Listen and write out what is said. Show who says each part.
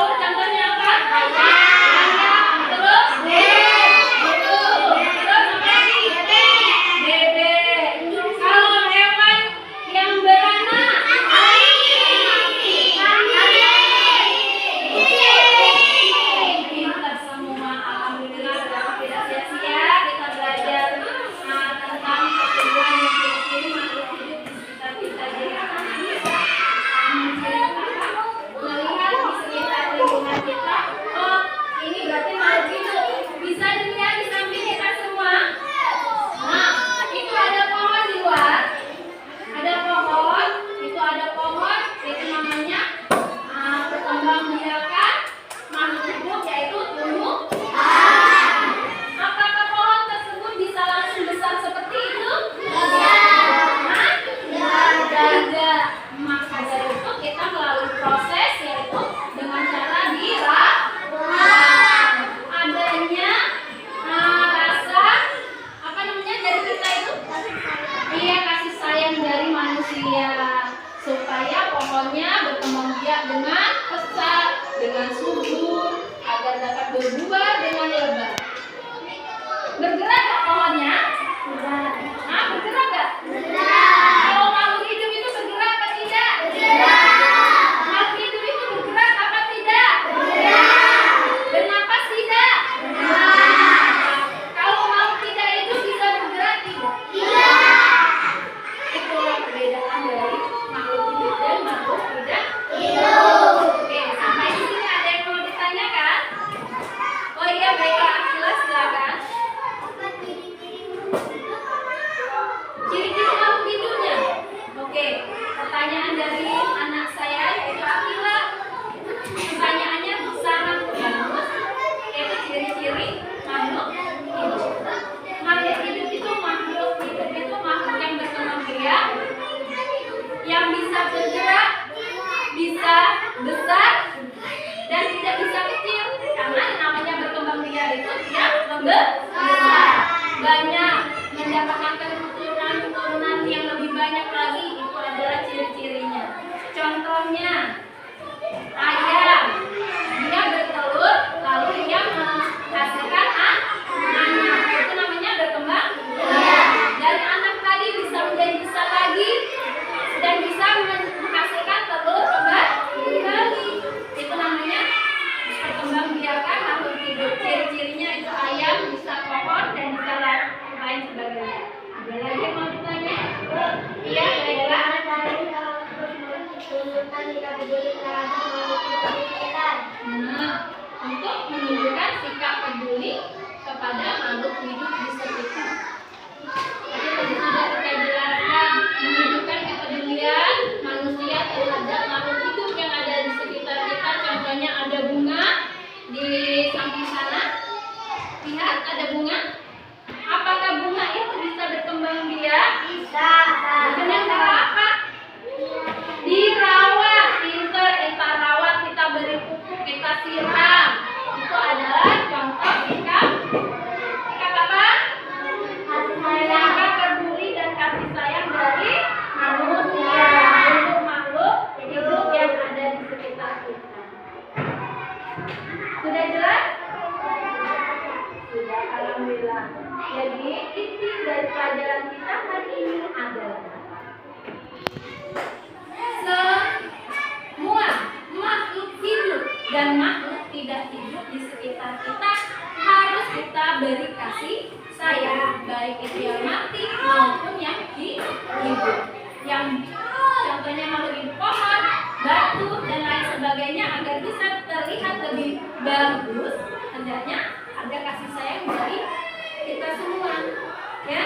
Speaker 1: bertelur contohnya apa? Ayam. Terus terus apa lagi? Bebek. Kalau hewan yang beranak pintar semua, alhamdulillah. Tidak sia-sia kita belajar tentang kehidupan yang ciri-ciri makhluk hidup di sekitar kita. Jadi akan bisa melihat di sekitar lingkungan kita. Oh, ini berarti makhluk hidup. Bisa dilihat di samping kita semua. Nah, itu ada pohon di luar. Ada pohon, itu ada pohon, itu namanya perkembangbiakan makhluk hidup, yaitu tumbuhan. Apakah pohon tersebut bisa langsung besar seperti itu? Tidak. Maka dari itu kita melalui proses, yaitu dengan cara dirawat. Adanya rasa apa namanya dari kita itu? Iya, kasih sayang dari manusia, supaya pohonnya berkembang biak dengan pesat, dengan subur, agar dapat berbuah dengan lebat. Bergerak nggak pohonnya? Nah, bergerak nggak? Kalau makhluk hidup itu bergerak apa tidak? Makhluk hidup itu bergerak apa tidak? Bernapas tidak? Kalau makhluk tidak itu bisa bergerak tidak? Itulah perbedaan dari makhluk hidup dan makhluk tidak hidup. Oke, sampai di sini ada yang mau ditanyakan? Oh iya, baiklah, Akila, silakan. Ciri-ciri makhluk hidupnya. Oke, pertanyaan dari anak saya yaitu Akila. Pertanyaannya sangat bagus, yaitu ciri-ciri makhluk hidup. Makhluk hidup itu makhluk yang berkembang biak, yang bisa bergerak, bisa besar, dan tidak bisa kecil. Karena namanya berkembang biak itu dia membesar, banyak, mendapatkan keturunan yang lebih banyak lagi. Itu adalah ciri-cirinya. Contohnya ayam, dia bertelur lalu dia menghasilkan anak. Itu namanya berkembang biak. Dari anak tadi bisa menjadi besar lagi dan bisa menghasilkan telur kembali. Itu namanya perkembang biakan makhluk hidup. Ciri-cirinya itu ayam, bisa pohon, dan bisa lain sebagainya. Ada lagi yang mau ditanya? Iya, baiklah. Untuk menunjukkan sikap peduli kepada makhluk hidup di sekitar. Tadi sudah kita jelaskan, menunjukkan kepedulian manusia terhadap makhluk hidup yang ada di sekitar kita. Contohnya ada bunga di samping sana. Lihat, ada bunga. Apakah bunga itu bisa berkembang biak? Bisa. Dengan cara apa? Dirawat. Pintar kita rawat, kita beri pupuk, kita siram. Itu adalah contoh sikap apa? Kasih sayang, sikap peduli dan kasih sayang dari manusia untuk makhluk hidup yang ada di sekitar kita. Sudah jelas? Sudah, alhamdulillah. Jadi inti dari pelajaran kita hari ini adalah semua makhluk hidup dan makhluk tidak hidup di sekitar kita harus kita beri kasih sayang, baik itu yang mati maupun yang hidup. Yang contohnya makhluk hidup pohon, batu, dan lain sebagainya, agar bisa terlihat lebih bagus. Hendaknya ada kasih sayang dari kita semua, ya.